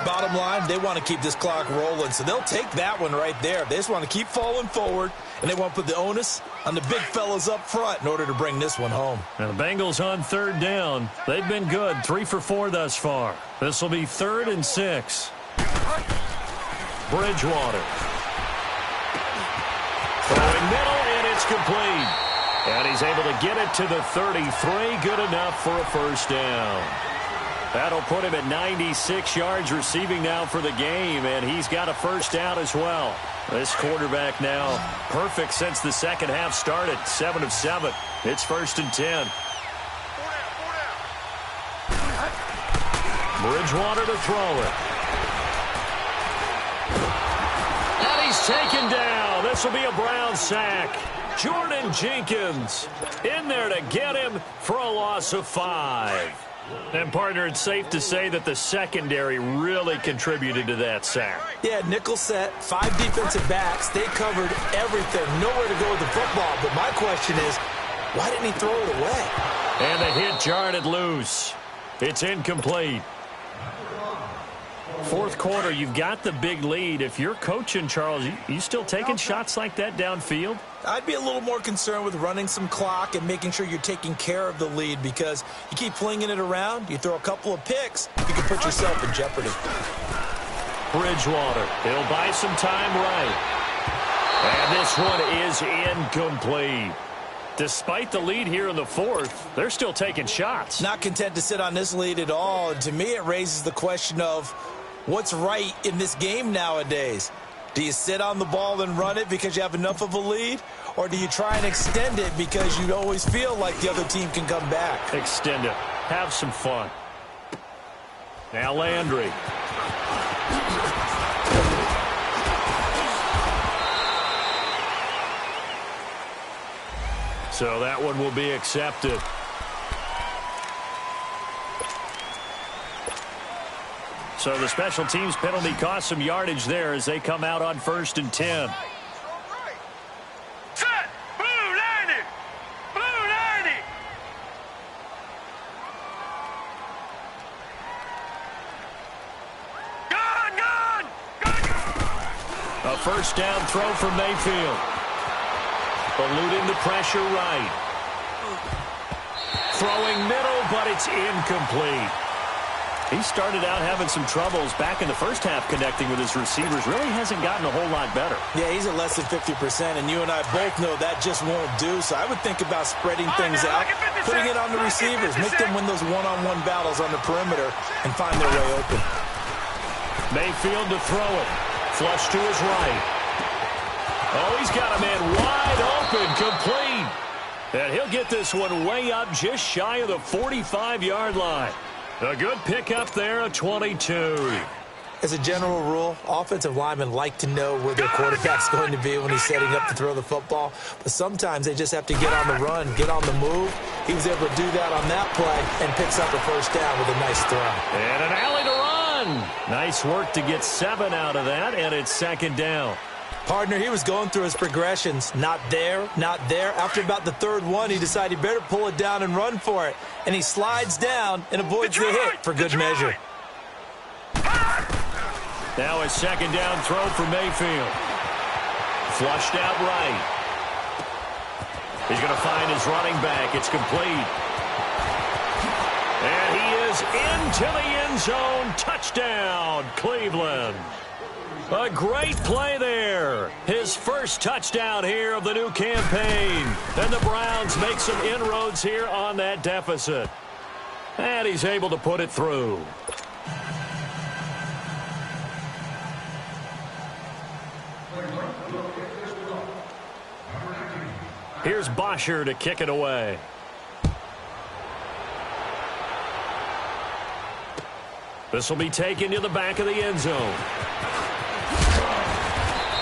Bottom line, they want to keep this clock rolling, so they'll take that one right there. They just want to keep falling forward, and they want to put the onus on the big fellas up front in order to bring this one home. Now the Bengals on 3rd down. They've been good, 3 for 4 thus far. This will be 3rd and 6. Bridgewater. Throwing middle, and it's complete. And he's able to get it to the 33. Good enough for a first down. That'll put him at 96 yards receiving now for the game, and he's got a first down as well. This quarterback now perfect since the second half started, 7 of 7. It's 1st and 10. Bridgewater to throw it. And he's taken down. This will be a Brown sack. Jordan Jenkins in there to get him for a loss of 5. And, partner, it's safe to say that the secondary really contributed to that sack. Yeah, nickel set, 5 defensive backs. They covered everything. Nowhere to go with the football. But my question is, why didn't he throw it away? And the hit jarred it loose. It's incomplete. Fourth quarter, you've got the big lead. If you're coaching, Charles, you still taking shots like that downfield? I'd be a little more concerned with running some clock and making sure you're taking care of the lead, because you keep flinging it around, you throw a couple of picks, you can put yourself in jeopardy. Bridgewater, he'll buy some time right. And this one is incomplete. Despite the lead here in the fourth, they're still taking shots. Not content to sit on this lead at all. And to me, it raises the question of what's right in this game nowadays. Do you sit on the ball and run it because you have enough of a lead? Or do you try and extend it because you always feel like the other team can come back? Extend it. Have some fun. Now Landry. So that one will be accepted. So the special teams penalty cost some yardage there as they come out on 1st and 10. Set. Blue 90. Blue 90. Gun. A first down throw for Mayfield. Eluding the pressure right. Throwing middle, but it's incomplete. He started out having some troubles back in the first half connecting with his receivers. Really hasn't gotten a whole lot better. Yeah, he's at less than 50%, and you and I both know that just won't do. So I would think about spreading things out, putting it on the receivers, make them win those one-on-one battles on the perimeter and find their way open. Mayfield to throw it. Flush to his right. Oh, he's got a man wide open, complete. And he'll get this one way up just shy of the 45-yard line. A good pickup there, a 22. As a general rule, offensive linemen like to know where their quarterback's going to be when he's setting up to throw the football. But sometimes they just have to get on the run, get on the move. He was able to do that on that play and picks up a first down with a nice throw. And an alley to run. Nice work to get 7 out of that, and it's 2nd down. Partner, he was going through his progressions. Not there, not there. After about the 3rd one, he decided he better pull it down and run for it. And he slides down and avoids the hit for good measure. Now a 2nd down throw for Mayfield. Flushed out right. He's going to find his running back. It's complete. And he is into the end zone. Touchdown, Cleveland. A great play there. His first touchdown here of the new campaign. And the Browns make some inroads here on that deficit. And he's able to put it through. Here's Bosher to kick it away. This will be taken to the back of the end zone.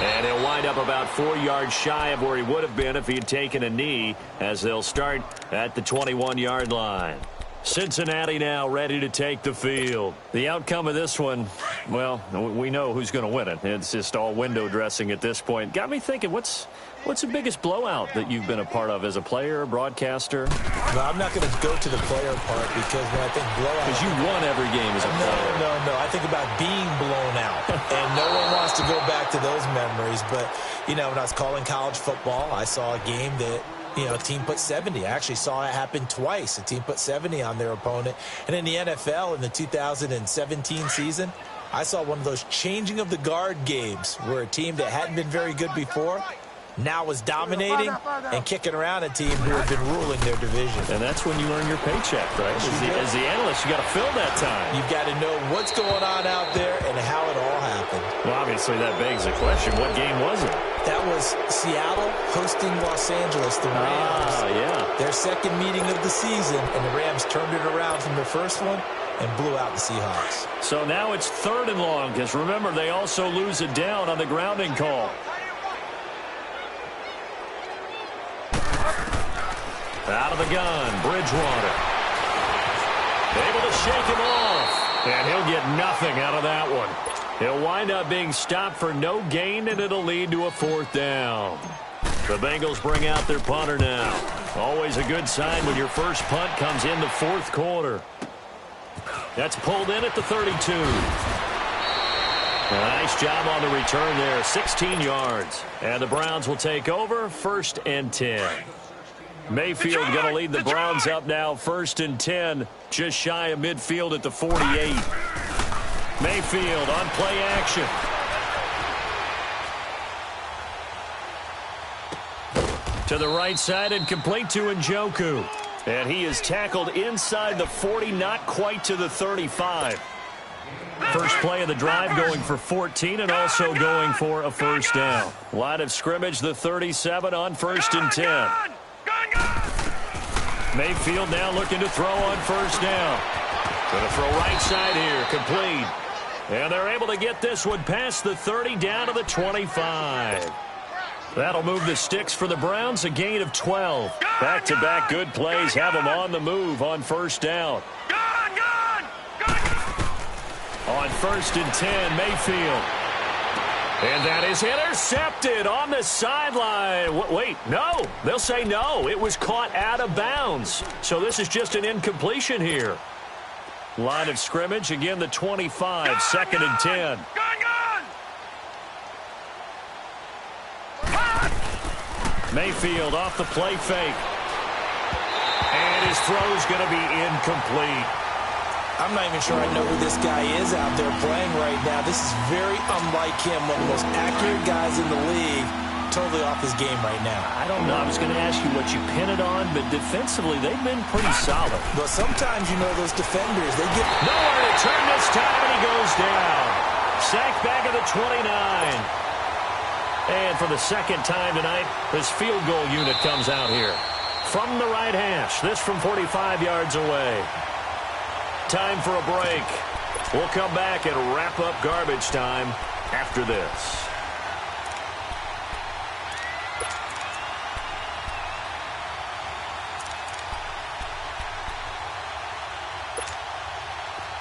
And he'll wind up about 4 yards shy of where he would have been if he had taken a knee, as they'll start at the 21-yard line. Cincinnati now ready to take the field. The outcome of this one, well, we know who's going to win it. It's just all window dressing at this point. Got me thinking, what's the biggest blowout that you've been a part of as a player, broadcaster? No, I'm not going to go to the player part, because when I think blowout... Because you won every game as a player. No. I think about being blown out. And no one wants to go back to those memories. But, you know, when I was calling college football, I saw a game that, you know, a team put 70. I actually saw it happen twice. A team put 70 on their opponent. And in the NFL, in the 2017 season, I saw one of those changing of the guard games where a team that hadn't been very good before now was dominating and kicking around a team who had been ruling their division. And that's when you earn your paycheck, right? As the analyst, you got to fill that time. You've got to know what's going on out there and how it all happened. Well, obviously that begs the question, what game was it? That was Seattle hosting Los Angeles, the Rams. Yeah. Their second meeting of the season, and the Rams turned it around from their first one and blew out the Seahawks. So now it's 3rd and long, because remember, they also lose it down on the grounding call. Out of the gun, Bridgewater. Able to shake him off. And he'll get nothing out of that one. He'll wind up being stopped for no gain, and it'll lead to a 4th down. The Bengals bring out their punter now. Always a good sign when your first punt comes in the 4th quarter. That's pulled in at the 32. A nice job on the return there, 16 yards. And the Browns will take over, 1st and 10. Mayfield going to lead the Browns up now, 1st and 10, just shy of midfield at the 48. Mayfield on play action. To the right side and complete to Njoku. And he is tackled inside the 40, not quite to the 35. First play of the drive going for 14 and also going for a 1st down. Line of scrimmage, the 37 on 1st and 10. Mayfield now looking to throw on 1st down. Going to throw right side here, complete. And they're able to get this one past the 30 down to the 25. That'll move the sticks for the Browns, a gain of 12. Back-to-back good plays have them on the move on 1st down. On 1st and 10, Mayfield. And that is intercepted on the sideline. Wait, no. They'll say no. It was caught out of bounds. So this is just an incompletion here. Line of scrimmage, again, the 25, 2nd and 10. Mayfield off the play fake. And his throw's going to be incomplete. I'm not even sure I know who this guy is out there playing right now. This is very unlike him, one of the most accurate guys in the league. Totally off his game right now. I don't know. I was going to ask you what you pin it on, but defensively, they've been pretty solid. But sometimes, you know, those defenders, they get nowhere to turn this time, and he goes down. Sacked back at the 29. And for the 2nd time tonight, this field goal unit comes out here. From the right hash, this from 45 yards away. Time for a break. We'll come back and wrap up garbage time after this.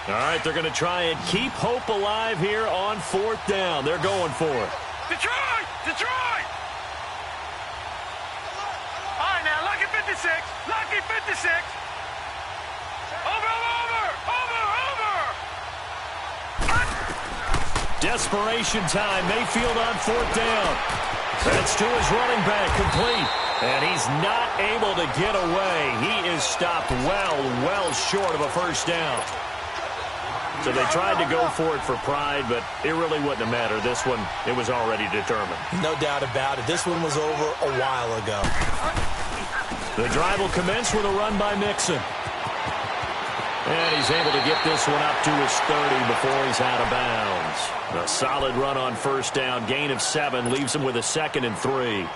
All right, they're going to try and keep hope alive here on 4th down. They're going for it. Detroit! Detroit! All right, now, lucky 56. Lucky 56. Over! Desperation time. Mayfield on 4th down. That's to his running back, complete. And he's not able to get away. He is stopped well short of a 1st down. So they tried to go for it for pride, but it really wouldn't have mattered. This one, it was already determined. No doubt about it. This one was over a while ago. The drive will commence with a run by Mixon. And he's able to get this one up to his 30 before he's out of bounds. A solid run on 1st down. Gain of 7 leaves him with a 2nd and 3.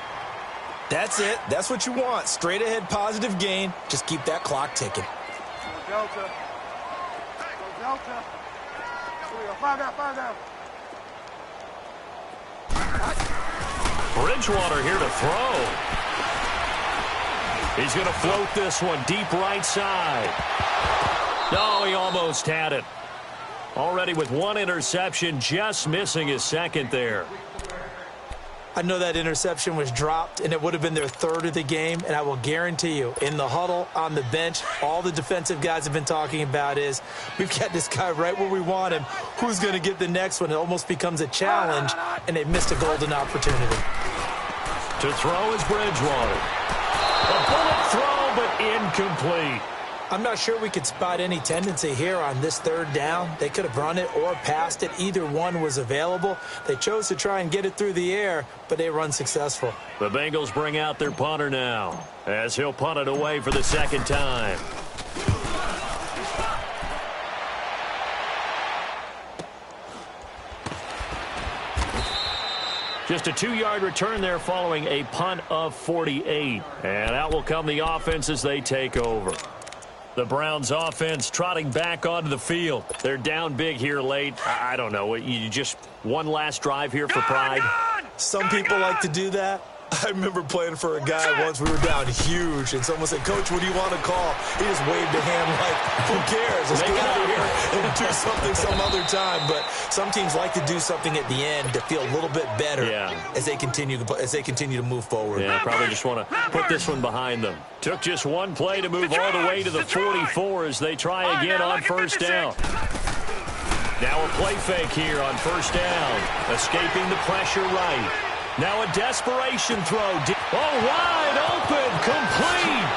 That's it. That's what you want. Straight ahead positive gain. Just keep that clock ticking. Delta. Delta. 5 down. Bridgewater here to throw. He's going to float this one deep right side. Oh, he almost had it. Already with 1 interception, just missing his 2nd there. I know that interception was dropped, and it would have been their 3rd of the game, and I will guarantee you, in the huddle, on the bench, all the defensive guys have been talking about is, we've got this guy right where we want him. Who's going to get the next one? It almost becomes a challenge, and they missed a golden opportunity. To throw is Bridgewater. A bullet throw, but incomplete. I'm not sure we could spot any tendency here on this 3rd down. They could have run it or passed it. Either one was available. They chose to try and get it through the air, but they run successful. The Bengals bring out their punter now, as he'll punt it away for the 2nd time. Just a 2-yard return there following a punt of 48. And out will come the offense as they take over. The Browns offense trotting back onto the field. They're down big here late. I don't know. You just one last drive here for pride. Some people like to do that. I remember playing for a guy once. We were down huge, and someone said, "Coach, what do you want to call?" He just waved a hand like, "Who cares? Let's get out of here and do something some other time." But some teams like to do something at the end to feel a little bit better as they continue to move forward. Yeah, probably just want to put this one behind them. Took just one play to move all the way to the 44 as they try again on first down. Now a play fake here on first down, escaping the pressure right. Now a desperation throw. Oh, wide open, complete.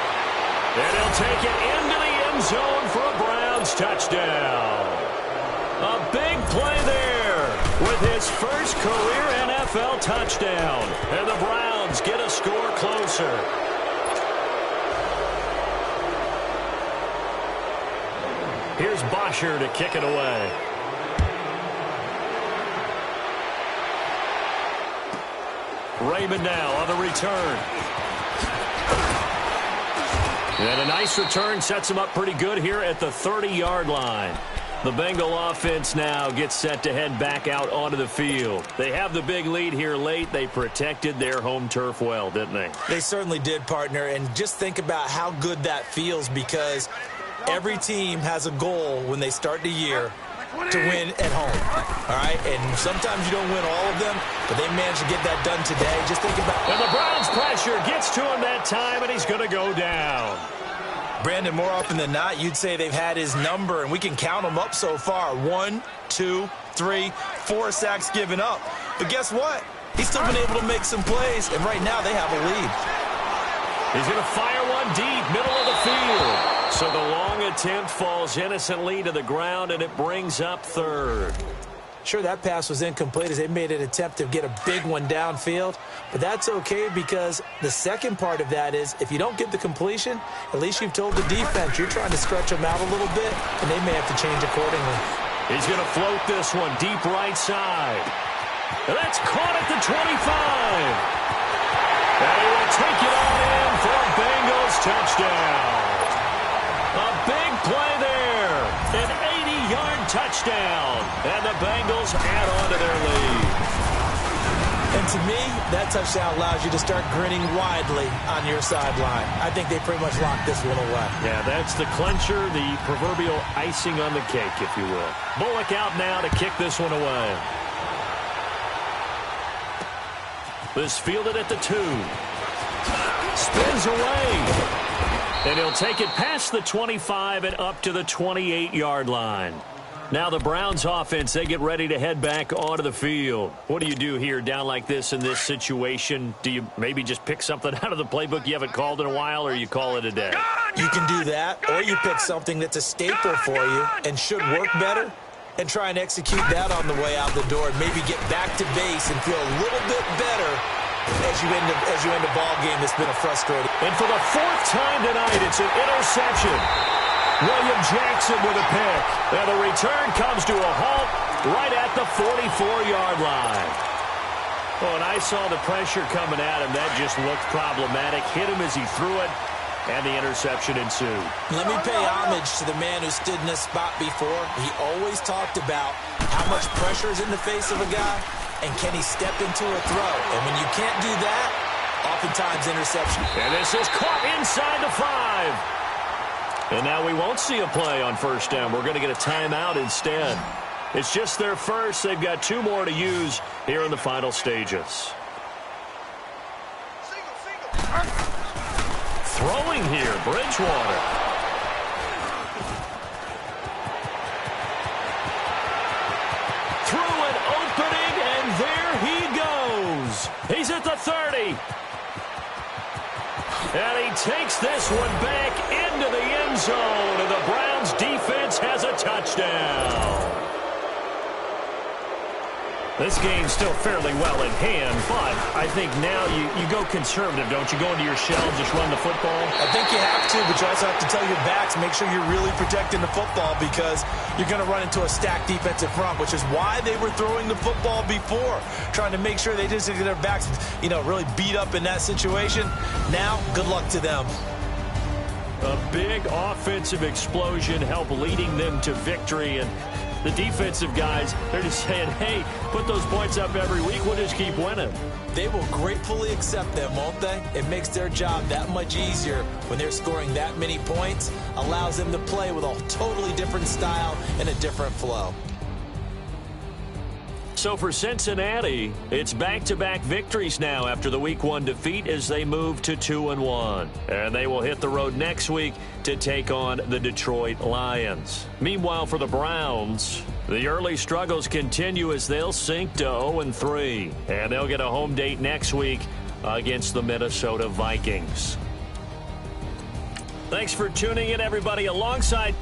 And he'll take it into the end zone for a Browns touchdown. A big play there with his first career NFL touchdown. And the Browns get a score closer. Here's Bosher to kick it away. Raymond now on the return. And a nice return sets him up pretty good here at the 30-yard line. The Bengal offense now gets set to head back out onto the field. They have the big lead here late. They protected their home turf well, didn't they? They certainly did, partner. And just think about how good that feels, because every team has a goal when they start the year to win at home, all right? And sometimes you don't win all of them, but they managed to get that done today. Just think about it. And the Browns pressure gets to him that time, and he's going to go down. Brandon, more often than not, you'd say they've had his number, and we can count them up so far. 1, 2, 3, 4 sacks given up. But guess what? He's still been able to make some plays, and right now they have a lead. He's going to fire one deep, middle of the field. So the long attempt falls innocently to the ground, and it brings up third. Sure, that pass was incomplete as they made an attempt to get a big one downfield, but that's okay, because the second part of that is if you don't get the completion, at least you've told the defense you're trying to stretch them out a little bit, and they may have to change accordingly. He's going to float this one deep right side. And that's caught at the 25. And he will take it on in for a Bengals touchdown. A big play there. An 80-yard touchdown. And the Bengals add on to their lead. And to me, that touchdown allows you to start grinning widely on your sideline. I think they pretty much locked this one away. Yeah, that's the clincher, the proverbial icing on the cake, if you will. Bullock out now to kick this one away. This fielded at the 2. Spins away. And he'll take it past the 25 and up to the 28-yard line. Now the Browns offense, they get ready to head back onto the field. What do you do here down like this in this situation? Do you maybe just pick something out of the playbook you haven't called in a while, or you call it a day? You can do that, or you pick something that's a staple for you and should work better and try and execute that on the way out the door and maybe get back to base and feel a little bit better as you end a ball game that's been a frustrating. And for the 4th time tonight, it's an interception. William Jackson with a pick. And the return comes to a halt right at the 44-yard line. Oh, and I saw the pressure coming at him. That just looked problematic. Hit him as he threw it, and the interception ensued. Let me pay homage to the man who stood in this spot before. He always talked about how much pressure is in the face of a guy, and can he step into a throw. And when you can't do that, oftentimes interception. And this is caught inside the 5. And now we won't see a play on first down. We're going to get a timeout instead. It's just their first. They've got 2 more to use here in the final stages. Throwing here, Bridgewater. Through an opening, and there he goes. He's at the 30. And he takes this one back into the end zone, and the Browns defense has a touchdown. This game's still fairly well in hand, but I think now you go conservative, don't you? Go into your shell and just run the football? I think you have to, but you also have to tell your backs, make sure you're really protecting the football, because you're going to run into a stacked defensive front, which is why they were throwing the football before, trying to make sure they just get their backs, really beat up in that situation. Now, good luck to them. A big offensive explosion helped leading them to victory, and The defensive guys, they're just saying, hey, put those points up every week. We'll just keep winning. They will gratefully accept them, won't they? It makes their job that much easier when they're scoring that many points. Allows them to play with a totally different style and a different flow. So for Cincinnati, it's back-to-back victories now after the Week 1 defeat as they move to 2-1. And they will hit the road next week to take on the Detroit Lions. Meanwhile, for the Browns, the early struggles continue as they'll sink to 0-3. And they'll get a home date next week against the Minnesota Vikings. Thanks for tuning in, everybody, alongside